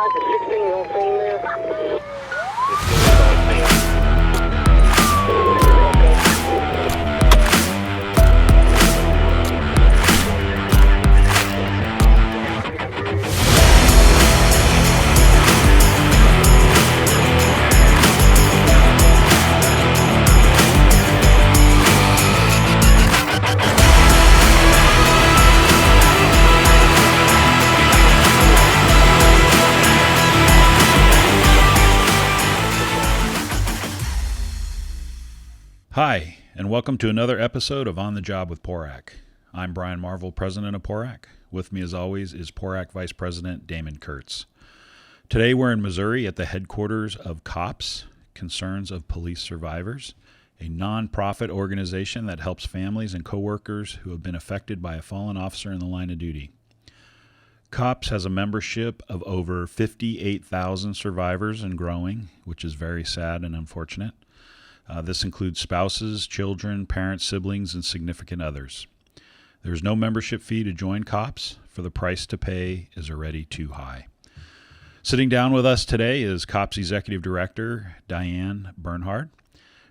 5 to 16, you don't see him there? Hi, and welcome to another episode of On the Job with PORAC. I'm Brian Marvel, president of PORAC. With me, as always, is PORAC Vice President Damon Kurtz. Today, we're in Missouri at the headquarters of COPS, Concerns of Police Survivors, a nonprofit organization that helps families and coworkers who have been affected by a fallen officer in the line of duty. COPS has a membership of over 58,000 survivors and growing, which is very sad and unfortunate. This includes spouses, children, parents, siblings, and significant others. There is no membership fee to join COPS, for the price to pay is already too high. Sitting down with us today is COPS Executive Director Diane Bernhard,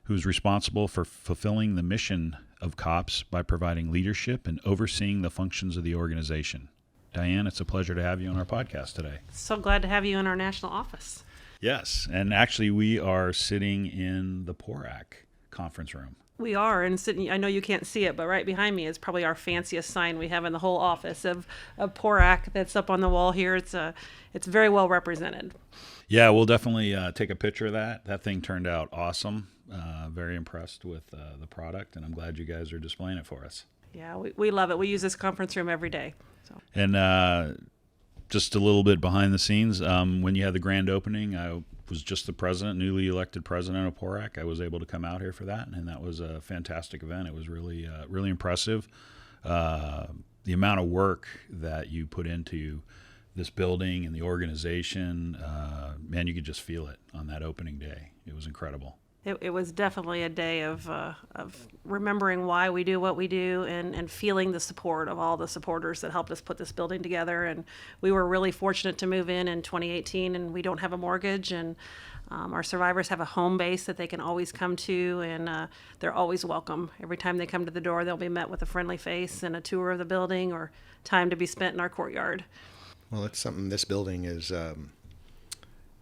who is responsible for fulfilling the mission of COPS by providing leadership and overseeing the functions of the organization. Diane, it's a pleasure to have you on our podcast today. So glad to have you in our national office. Yes, and actually we are sitting in the PORAC conference room. We are, and sitting, I know you can't see it, but right behind me is probably our fanciest sign we have in the whole office of PORAC that's up on the wall here. It's very well represented. Yeah, we'll definitely take a picture of that. That thing turned out awesome. Very impressed with the product, and I'm glad you guys are displaying it for us. Yeah, we love it. We use this conference room every day. So. And just a little bit behind the scenes, when you had the grand opening, I was just the president, newly elected president of PORAC. I was able to come out here for that, and that was a fantastic event. It was really, really impressive. The amount of work that you put into this building and the organization, man, you could just feel it on that opening day. It was incredible. It was definitely a day of remembering why we do what we do and feeling the support of all the supporters that helped us put this building together. And we were really fortunate to move in 2018, and we don't have a mortgage, and our survivors have a home base that they can always come to, and they're always welcome. Every time they come to the door, they'll be met with a friendly face and a tour of the building or time to be spent in our courtyard. Well, it's something, this building is...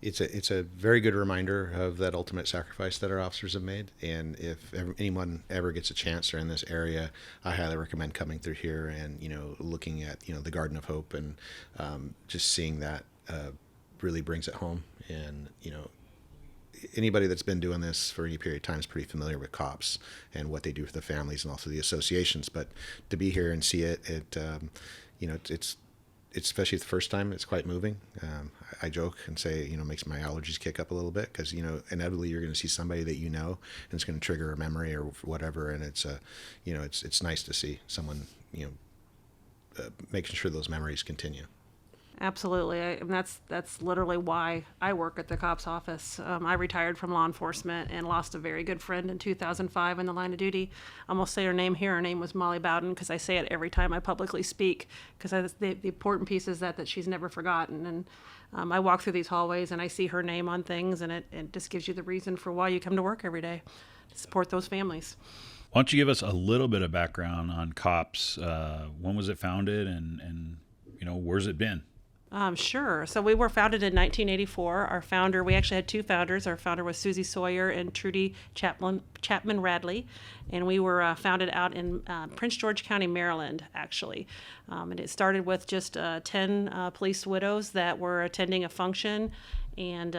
It's a very good reminder of that ultimate sacrifice that our officers have made. And if anyone ever gets a chance or in this area, I highly recommend coming through here and, looking at, the Garden of Hope, and just seeing that really brings it home. And, anybody that's been doing this for any period of time is pretty familiar with COPS and what they do for the families and also the associations. But to be here and see it, it's especially the first time, it's quite moving. I joke and say, makes my allergies kick up a little bit, because, inevitably you're going to see somebody that and it's going to trigger a memory or whatever. And it's, it's nice to see someone, making sure those memories continue. Absolutely, and that's literally why I work at the COPS office. I retired from law enforcement and lost a very good friend in 2005 in the line of duty. I almost say her name here. Her name was Molly Bowden, because I say it every time I publicly speak, because the important piece is that she's never forgotten. And I walk through these hallways and I see her name on things, and it just gives you the reason for why you come to work every day, to support those families. Why don't you give us a little bit of background on COPS? When was it founded, and where's it been? Sure. So we were founded in 1984. Our founder, we actually had two founders. Our founder was Susie Sawyer and Trudy Chapman Radley, and we were founded out in Prince George County, Maryland, actually. And it started with just 10 police widows that were attending a function, and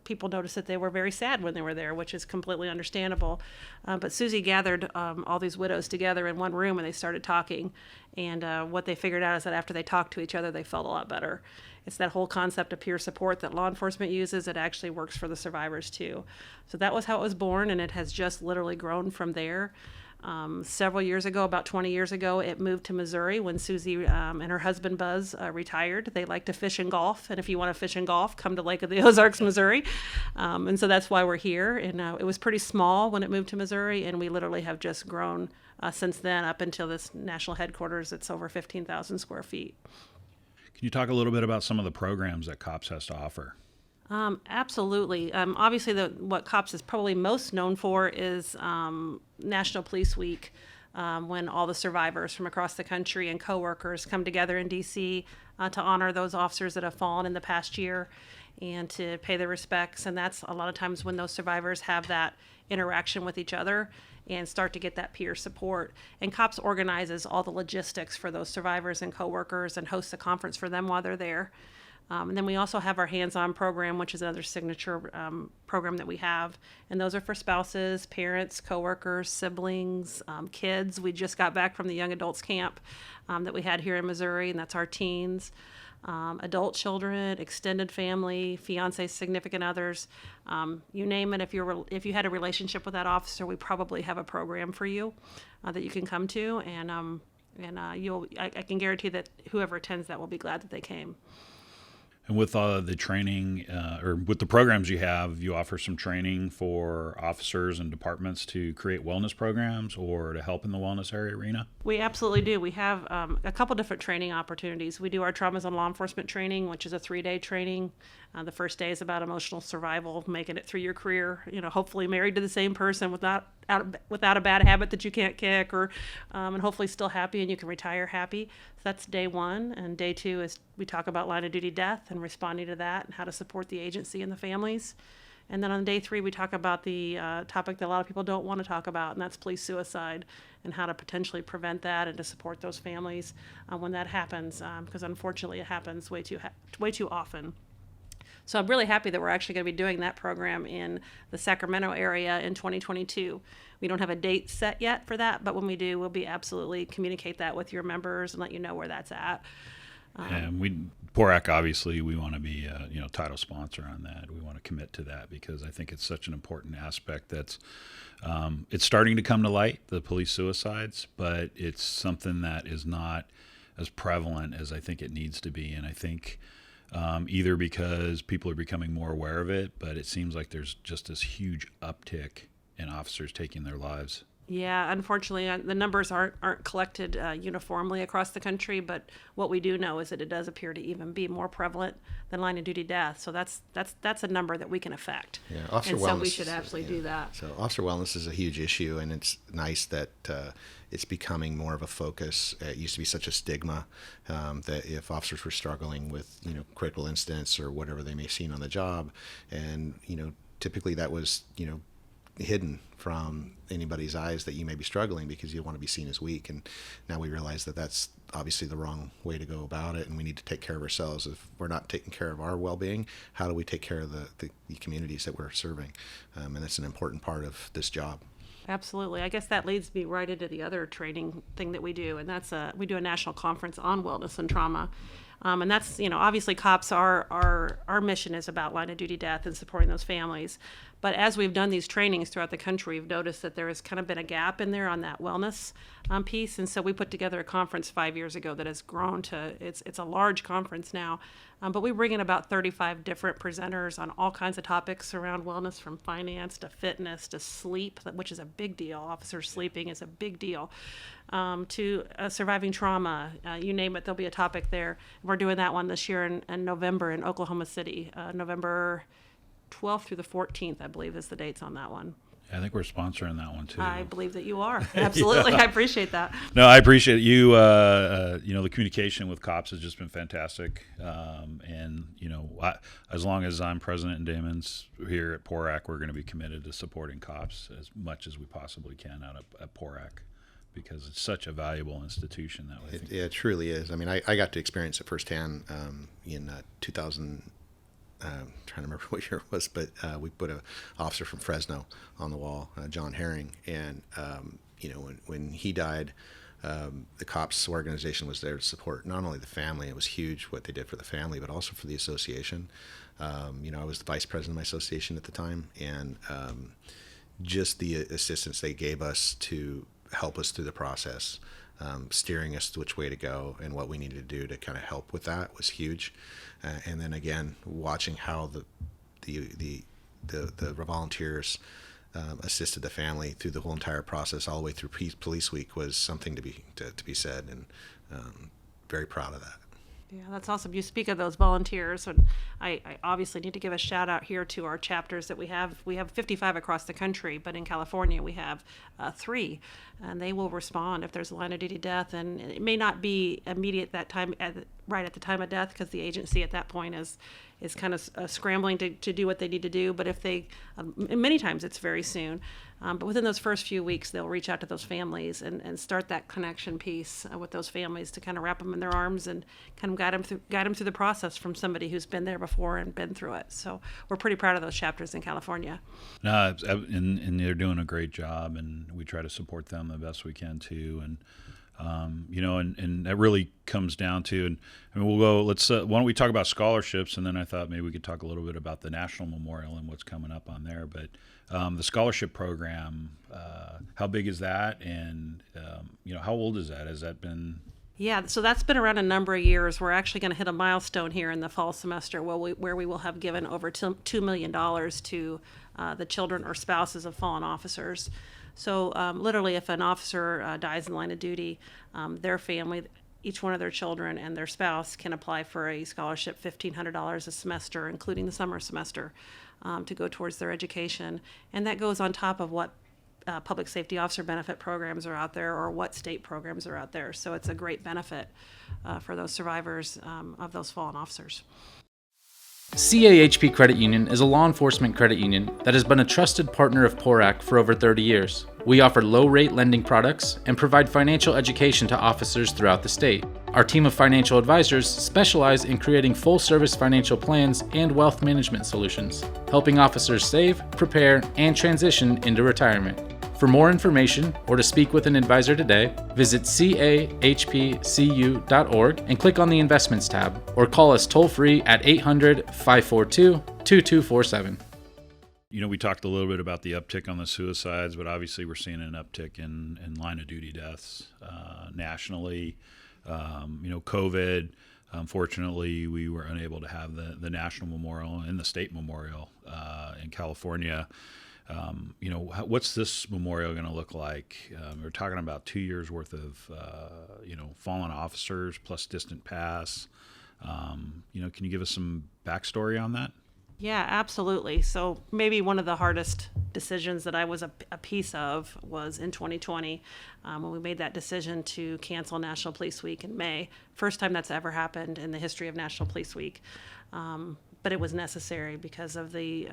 people noticed that they were very sad when they were there, which is completely understandable. But Susie gathered all these widows together in one room, and they started talking. And what they figured out is that after they talked to each other, they felt a lot better. It's that whole concept of peer support that law enforcement uses. It actually works for the survivors too. So that was how it was born, and it has just literally grown from there. Several years ago, about 20 years ago, it moved to Missouri when Susie and her husband Buzz retired. They like to fish and golf, and if you want to fish and golf, come to Lake of the Ozarks, Missouri. And so that's why we're here. And it was pretty small when it moved to Missouri, and we literally have just grown since then up until this national headquarters. It's over 15,000 square feet. Can you talk a little bit about some of the programs that COPS has to offer? Absolutely. Obviously, what COPS is probably most known for is National Police Week, when all the survivors from across the country and coworkers come together in D.C. To honor those officers that have fallen in the past year and to pay their respects. And that's a lot of times when those survivors have that interaction with each other and start to get that peer support. And COPS organizes all the logistics for those survivors and coworkers and hosts a conference for them while they're there. And then we also have our hands-on program, which is another signature program that we have. And those are for spouses, parents, coworkers, siblings, kids. We just got back from the young adults camp that we had here in Missouri, and that's our teens. Adult children, extended family, fiancé, significant others, you name it. If you had a relationship with that officer, we probably have a program for you that you can come to, and I can guarantee that whoever attends that will be glad that they came. And with the training, or with the programs you have, you offer some training for officers and departments to create wellness programs or to help in the wellness area arena? We absolutely do. We have a couple different training opportunities. We do our Traumas on Law Enforcement training, which is a 3-day training. The first day is about emotional survival, making it through your career, hopefully married to the same person without a bad habit that you can't kick, or and hopefully still happy and you can retire happy. So that's day 1. And day 2 is we talk about line of duty death and responding to that and how to support the agency and the families. And then on day 3, we talk about the topic that a lot of people don't want to talk about, and that's police suicide and how to potentially prevent that and to support those families when that happens, because unfortunately it happens way too often. So I'm really happy that we're actually going to be doing that program in the Sacramento area in 2022. We don't have a date set yet for that, but when we do, we'll be absolutely communicate that with your members and let you know where that's at. And PORAC, obviously, we want to be a title sponsor on that. We want to commit to that because I think it's such an important aspect that's it's starting to come to light, the police suicides, but it's something that is not as prevalent as I think it needs to be. And I think either because people are becoming more aware of it, but it seems like there's just this huge uptick in officers taking their lives. Yeah, unfortunately, the numbers aren't collected uniformly across the country, but what we do know is that it does appear to even be more prevalent than line of duty death. So that's a number that we can affect. Yeah, officer and wellness. So we should absolutely do that. So officer wellness is a huge issue, and it's nice that it's becoming more of a focus. It used to be such a stigma that if officers were struggling with critical incidents or whatever they may have seen on the job, and typically that was hidden from anybody's eyes that you may be struggling because you want to be seen as weak. And now we realize that that's obviously the wrong way to go about it, and we need to take care of ourselves. If we're not taking care of our well-being, how do we take care of the communities that we're serving? And that's an important part of this job. Absolutely. I guess that leads me right into the other training thing that we do, and that's we do a national conference on wellness and trauma. And that's, obviously COPS, our mission is about line of duty death and supporting those families. But as we've done these trainings throughout the country, we've noticed that there has kind of been a gap in there on that wellness piece. And so we put together a conference 5 years ago that has grown to, it's a large conference now. But we bring in about 35 different presenters on all kinds of topics around wellness, from finance to fitness to sleep, which is a big deal. Officers sleeping is a big deal. To surviving trauma, you name it, there'll be a topic there. We're doing that one this year in November in Oklahoma City, November 12th through the 14th, I believe, is the dates on that one. I think we're sponsoring that one too. I believe that you are. Absolutely. Yeah. I appreciate that. No, I appreciate you. The communication with COPS has just been fantastic. And as long as I'm president and Damon's here at PORAC, we're going to be committed to supporting COPS as much as we possibly can out at PORAC, because it's such a valuable institution that way. It truly is. I mean, I got to experience it firsthand in 2000. Trying to remember what year it was, but we put an officer from Fresno on the wall, John Herring, and when he died, the COPS organization was there to support not only the family. It was huge what they did for the family, but also for the association. I was the vice president of my association at the time, and just the assistance they gave us to help us through the process, steering us to which way to go and what we needed to do to kind of help with that was huge. And then again, watching how the volunteers assisted the family through the whole entire process, all the way through Police Week, was something to be said, and very proud of that. Yeah, that's awesome. You speak of those volunteers, and I obviously need to give a shout out here to our chapters that we have. We have 55 across the country, but in California we have 3, and they will respond if there's a line of duty death. And it may not be immediate that time, right at the time of death, because the agency at that point is kind of scrambling to do what they need to do. But if they, many times it's very soon. But within those first few weeks, they'll reach out to those families and start that connection piece with those families to kind of wrap them in their arms and kind of guide them through the process from somebody who's been there before and been through it. So we're pretty proud of those chapters in California. No, and they're doing a great job, and we try to support them the best we can too. And and that really comes down to, and we'll go, let's, why don't we talk about scholarships, and then I thought maybe we could talk a little bit about the National Memorial and what's coming up on there. But the scholarship program, how big is that? And, how old is that? Has that been? Yeah, so that's been around a number of years. We're actually going to hit a milestone here in the fall semester where we will have given over $2 million to the children or spouses of fallen officers. So literally, if an officer dies in line of duty, their family, each one of their children and their spouse can apply for a scholarship, $1,500 a semester, including the summer semester, to go towards their education. And that goes on top of what public safety officer benefit programs are out there or what state programs are out there. So it's a great benefit for those survivors of those fallen officers. CAHP Credit Union is a law enforcement credit union that has been a trusted partner of PORAC for over 30 years. We offer low-rate lending products and provide financial education to officers throughout the state. Our team of financial advisors specialize in creating full-service financial plans and wealth management solutions, helping officers save, prepare, and transition into retirement. For more information or to speak with an advisor today, visit cahpcu.org and click on the Investments tab, or call us toll-free at 800-542-2247. We talked a little bit about the uptick on the suicides, but obviously we're seeing an uptick in line of duty deaths nationally. COVID, unfortunately, we were unable to have the National Memorial and the State Memorial in California. What's this memorial going to look like? We're talking about 2 years worth of, fallen officers plus distant past. Can you give us some backstory on that? Yeah, absolutely. So maybe one of the hardest decisions that I was a piece of was in 2020 when we made that decision to cancel National Police Week in May. First time that's ever happened in the history of National Police Week. But it was necessary because of the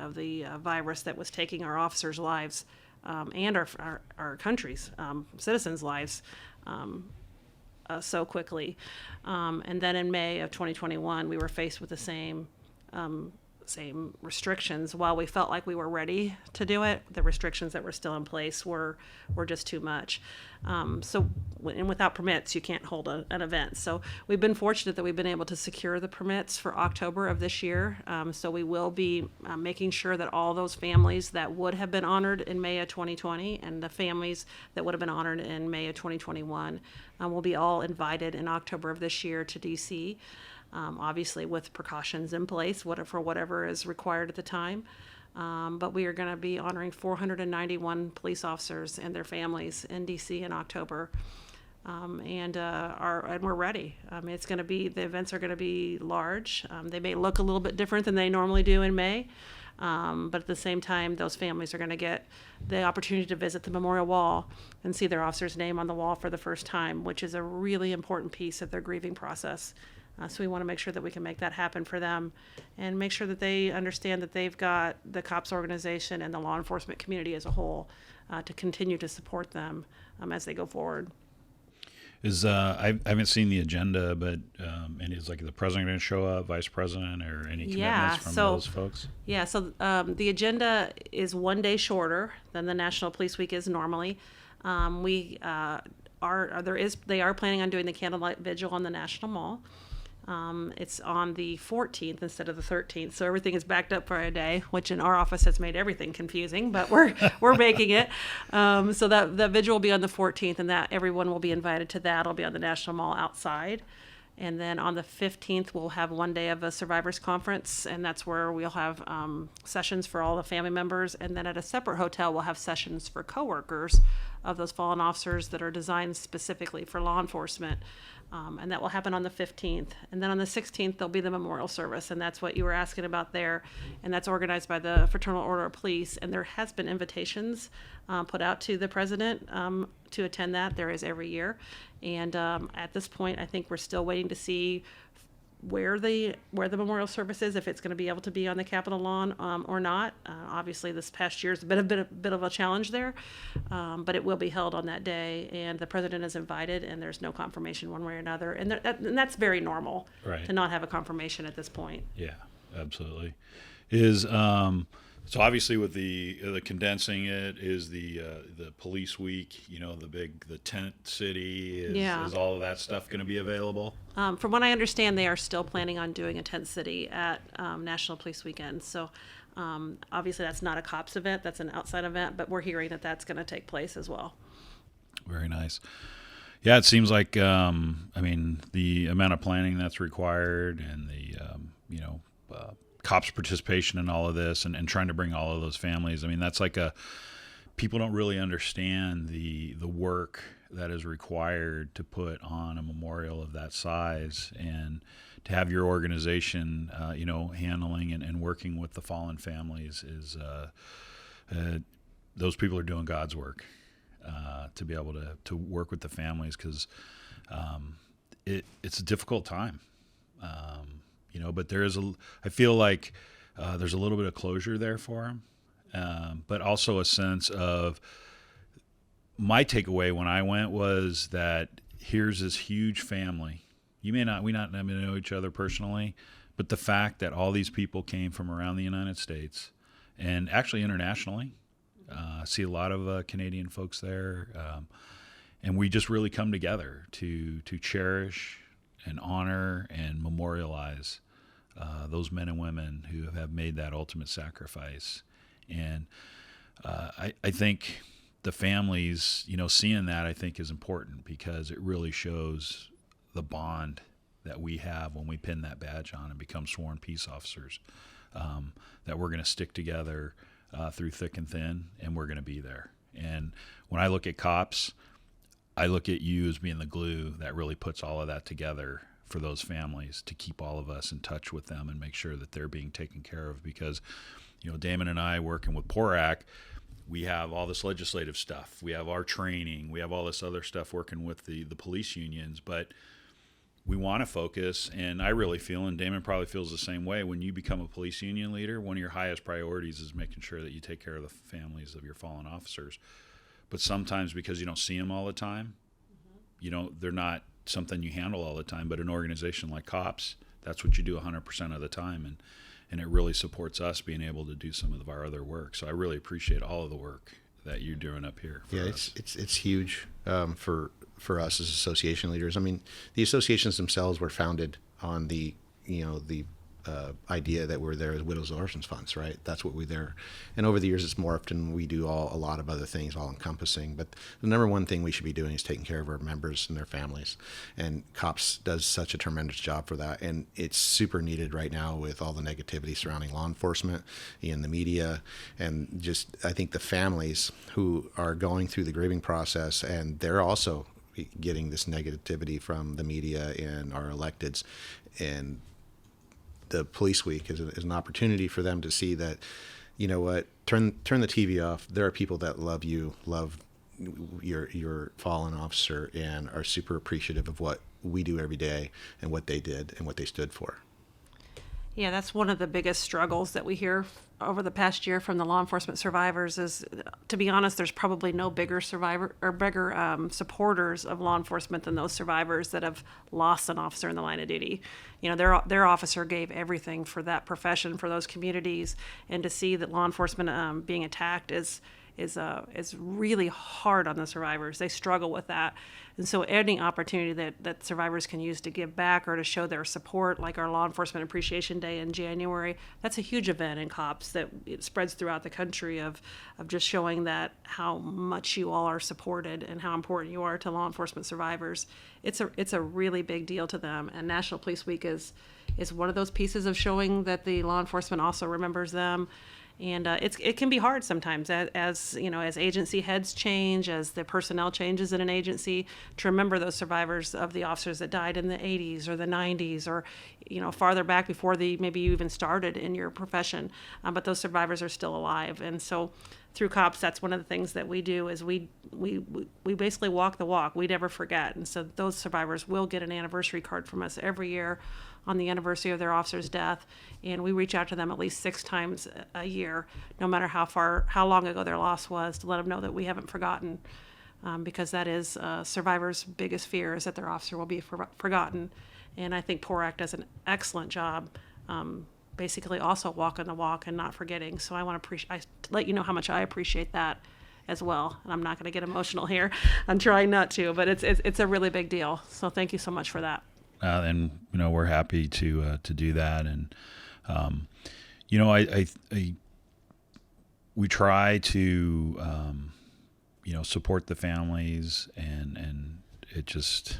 virus that was taking our officers' lives and our country's citizens' lives so quickly. And then in May of 2021, we were faced with the same restrictions. While we felt like we were ready to do it, the restrictions that were still in place were just too much. And without permits, you can't hold an event. So we've been fortunate that we've been able to secure the permits for October of this year. So we will be making sure that all those families that would have been honored in May of 2020 and the families that would have been honored in May of 2021 will be all invited in October of this year to DC. Obviously with precautions in place for whatever is required at the time. But we are going to be honoring 491 police officers and their families in DC in October. And we're ready. The events are going to be large. They may look a little bit different than they normally do in May. But at the same time, those families are going to get the opportunity to visit the memorial wall and see their officer's name on the wall for the first time, which is a really important piece of their grieving process. So we want to make sure that we can make that happen for them and make sure that they understand that they've got the COPS organization and the law enforcement community as a whole to continue to support them as they go forward. I haven't seen the agenda, but and is the president going to show up, vice president, or any commitments from those folks? Yeah, so the agenda is 1 day shorter than the National Police Week is normally. They are planning on doing the candlelight vigil on the National Mall. It's on the 14th instead of the 13th, so everything is backed up for a day, which in our office has made everything confusing, but we're making it. So that vigil will be on the 14th, and that everyone will be invited to that. It'll be on the National Mall outside. And then on the 15th, we'll have 1 day of a survivors conference, and that's where we'll have sessions for all the family members. And then at a separate hotel, we'll have sessions for coworkers of those fallen officers that are designed specifically for law enforcement. And that will happen on the 15th. And then on the 16th, there'll be the memorial service, and that's what you were asking about there. And that's organized by the Fraternal Order of Police. And there has been invitations put out to the president to attend that. There is every year. And at this point, I think we're still waiting to see where the memorial service is, if it's going to be able to be on the Capitol lawn or not. Obviously, this past year has been a bit of a challenge there, but it will be held on that day, and the president is invited, and there's no confirmation one way or another, and that's very normal to not have a confirmation at this point. Yeah, absolutely. Is so obviously with the condensing it is the police week, the tent city is all of that stuff going to be available? From what I understand, they are still planning on doing a tent city at National Police Weekend. So obviously that's not a COPS event, that's an outside event, but we're hearing that that's going to take place as well. Very nice. Yeah, it seems like, the amount of planning that's required and the, cops' participation in all of this and trying to bring all of those families. I mean, that's like people don't really understand the work that is required to put on a memorial of that size, and to have your organization, handling and working with the fallen families is, those people are doing God's work, to be able to work with the families, because it's a difficult time. But I feel like there's a little bit of closure there for them, but also a sense of, my takeaway when I went was that here's this huge family. We not know each other personally, but the fact that all these people came from around the United States and actually internationally, I see a lot of Canadian folks there, and we just really come together to cherish and honor and memorialize those men and women who have made that ultimate sacrifice. And I think the families, seeing that, I think is important, because it really shows the bond that we have when we pin that badge on and become sworn peace officers, that we're going to stick together through thick and thin, and we're going to be there. And when I look at COPS, I look at you as being the glue that really puts all of that together for those families, to keep all of us in touch with them and make sure that they're being taken care of. Because, Damon and I, working with PORAC, we have all this legislative stuff. We have our training. We have all this other stuff working with the police unions. But we want to focus, and I really feel, and Damon probably feels the same way, when you become a police union leader, one of your highest priorities is making sure that you take care of the families of your fallen officers. But sometimes, because you don't see them all the time, they're not something you handle all the time. But an organization like COPS, that's what you do 100% of the time, and it really supports us being able to do some of our other work. So I really appreciate all of the work that you're doing up here for us. It's huge for us as association leaders. I mean, the associations themselves were founded on the idea that we're there as widows and orphans funds, right? That's what we're there. And over the years, it's morphed, and we do a lot of other things, all encompassing. But the number one thing we should be doing is taking care of our members and their families. And COPS does such a tremendous job for that. And it's super needed right now with all the negativity surrounding law enforcement in the media. And just, I think the families who are going through the grieving process, and they're also getting this negativity from the media and our electeds. And the police week is an opportunity for them to see that, turn the TV off. There are people that love you, love your fallen officer, and are super appreciative of what we do every day and what they did and what they stood for. Yeah, that's one of the biggest struggles that we hear over the past year from the law enforcement survivors is, to be honest, there's probably no bigger supporters of law enforcement than those survivors that have lost an officer in the line of duty. Their officer gave everything for that profession, for those communities, and to see that law enforcement being attacked is really hard on the survivors. They struggle with that. And so any opportunity that survivors can use to give back or to show their support, like our Law Enforcement Appreciation Day in January, that's a huge event in COPS that it spreads throughout the country of just showing that how much you all are supported and how important you are to law enforcement survivors. It's a really big deal to them. And National Police Week is one of those pieces of showing that the law enforcement also remembers them. And it can be hard sometimes as you know, as agency heads change, as the personnel changes in an agency, to remember those survivors of the officers that died in the 80s or the 90s, or you know, farther back before maybe you even started in your profession. But those survivors are still alive, and so through COPS, that's one of the things that we do is we basically walk the walk. We never forget, and so those survivors will get an anniversary card from us every year on the anniversary of their officer's death, and we reach out to them at least 6 times a year, no matter how long ago their loss was, to let them know that we haven't forgotten, because that is survivors' biggest fear, is that their officer will be forgotten. And I think PORAC does an excellent job, basically also walking the walk and not forgetting. So I want to let you know how much I appreciate that as well. And I'm not going to get emotional here. I'm trying not to, but it's a really big deal. So thank you so much for that. And you know, we're happy to do that, and you know, we try to you know, support the families, and it just,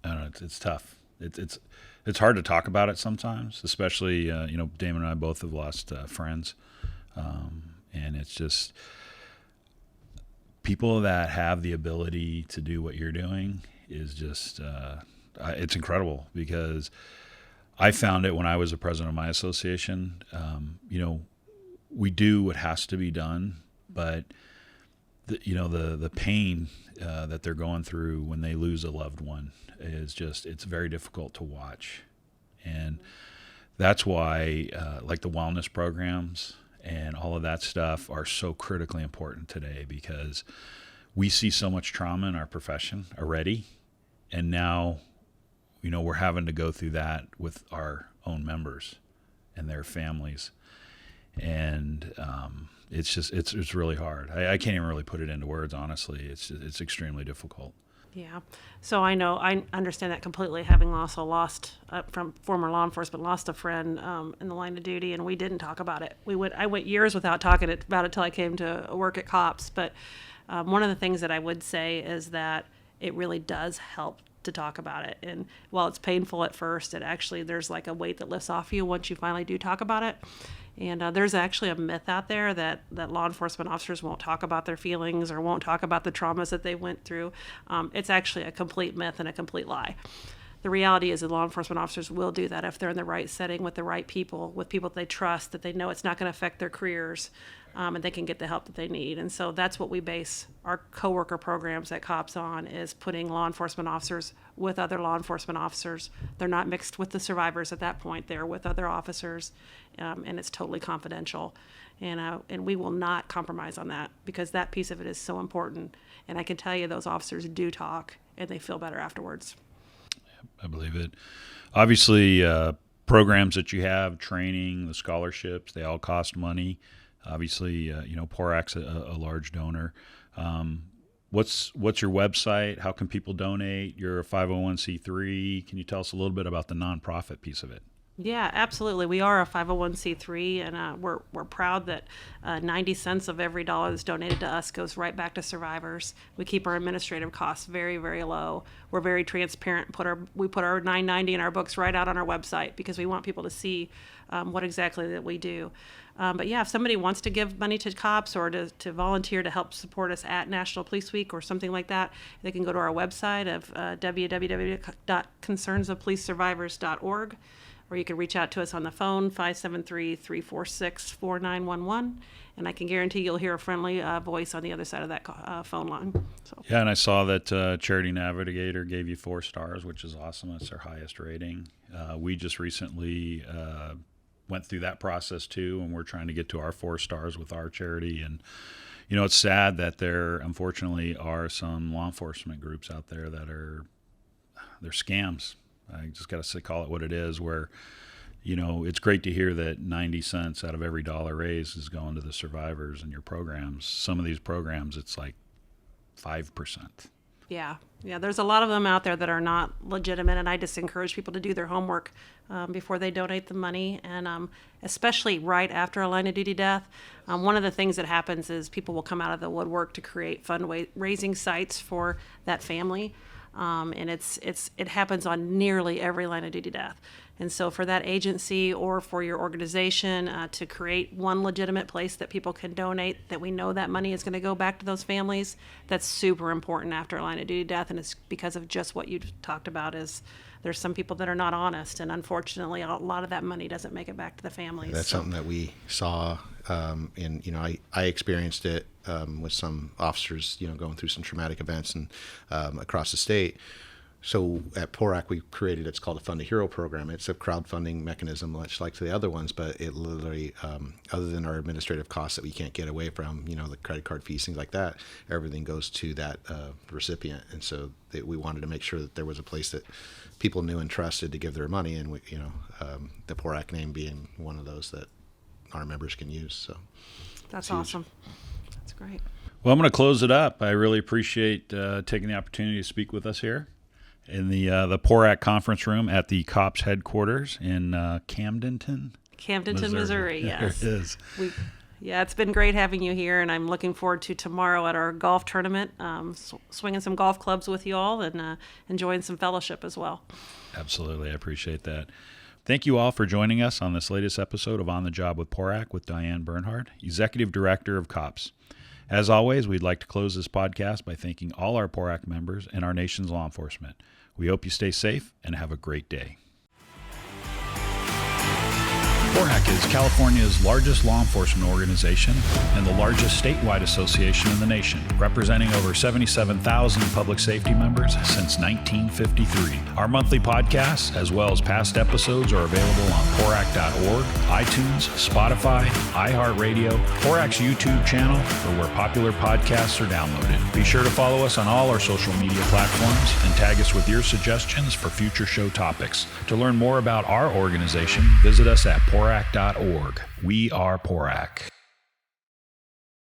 I don't know, it's tough. It's hard to talk about it sometimes, especially you know, Damon and I both have lost friends, and it's just people that have the ability to do what you're doing is just. It's incredible, because I found it when I was the president of my association. You know, we do what has to be done, but you know, the pain that they're going through when they lose a loved one is just, it's very difficult to watch. And that's why like the wellness programs and all of that stuff are so critically important today, because we see so much trauma in our profession already, and now, you know, we're having to go through that with our own members and their families. And it's just, it's really hard. I can't even really put it into words, honestly. It's extremely difficult. Yeah. So I understand that completely, having also lost from former law enforcement, lost a friend in the line of duty, and we didn't talk about it. I went years without talking about it till I came to work at COPS. But one of the things that I would say is that it really does help to talk about it. And while it's painful at first, there's like a weight that lifts off you once you finally do talk about it. And there's actually a myth out there that law enforcement officers won't talk about their feelings or won't talk about the traumas that they went through. It's actually a complete myth and a complete lie. The reality is that law enforcement officers will do that if they're in the right setting with the right people, with people that they trust, that they know it's not going to affect their careers, and they can get the help that they need. And so that's what we base our coworker programs at COPS on, is putting law enforcement officers with other law enforcement officers. They're not mixed with the survivors at that point. They're with other officers, and it's totally confidential. And we will not compromise on that, because that piece of it is so important. And I can tell you those officers do talk, and they feel better afterwards. I believe it. Obviously, programs that you have, training, the scholarships, they all cost money. Obviously, you know, PORAC's a large donor. What's your website? How can people donate? You're a 501c3. Can you tell us a little bit about the nonprofit piece of it? Yeah, absolutely. We are a 501c3, and we're proud that 90 cents of every dollar that's donated to us goes right back to survivors. We keep our administrative costs very, very low. We're very transparent. We put our $9.90 in our books right out on our website, because we want people to see what exactly that we do. But yeah, if somebody wants to give money to COPS or to volunteer to help support us at National Police Week or something like that, they can go to our website of www.concernsofpolicesurvivors.org. Or you can reach out to us on the phone, 573-346-4911, and I can guarantee you'll hear a friendly voice on the other side of that phone line. So. Yeah, and I saw that Charity Navigator gave you 4 stars, which is awesome. That's their highest rating. We just recently went through that process too, and we're trying to get to our 4 stars with our charity. And you know, it's sad that there unfortunately are some law enforcement groups out there that they're scams. I just got to call it what it is, where, you know, it's great to hear that 90 cents out of every dollar raised is going to the survivors in your programs. Some of these programs, it's like 5%. Yeah, there's a lot of them out there that are not legitimate, and I just encourage people to do their homework before they donate the money, and especially right after a line of duty death. One of the things that happens is people will come out of the woodwork to create fundraising sites for that family. And it happens on nearly every line of duty death. And so for that agency or for your organization to create one legitimate place that people can donate, that we know that money is going to go back to those families, that's super important after a line of duty death. And it's because of just what you talked about, is there's some people that are not honest, and unfortunately a lot of that money doesn't make it back to the families. That's something that we saw, and I experienced it with some officers, going through some traumatic events and across the state. So at PORAC, we created, it's called a Fund a Hero program. It's a crowdfunding mechanism, much like the other ones, but it literally, other than our administrative costs that we can't get away from, the credit card fees, things like that, everything goes to that recipient. And so we wanted to make sure that there was a place that people knew and trusted to give their money, and the PORAC name being one of those that our members can use. So that's awesome. That's great. Well, I'm going to close it up. I really appreciate taking the opportunity to speak with us here in the PORAC conference room at the COPS headquarters in Camdenton, Missouri. Yes, there it is. It's been great having you here, and I'm looking forward to tomorrow at our golf tournament, swinging some golf clubs with you all and enjoying some fellowship as well. Absolutely. I appreciate that. Thank you all for joining us on this latest episode of On the Job with PORAC with Diane Bernhard, Executive Director of COPS. As always, we'd like to close this podcast by thanking all our PORAC members and our nation's law enforcement. We hope you stay safe and have a great day. PORAC is California's largest law enforcement organization and the largest statewide association in the nation, representing over 77,000 public safety members since 1953. Our monthly podcasts, as well as past episodes, are available on PORAC.org, iTunes, Spotify, iHeartRadio, PORAC's YouTube channel, or where popular podcasts are downloaded. Be sure to follow us on all our social media platforms and tag us with your suggestions for future show topics. To learn more about our organization, visit us at PORAC.org. We are PORAC.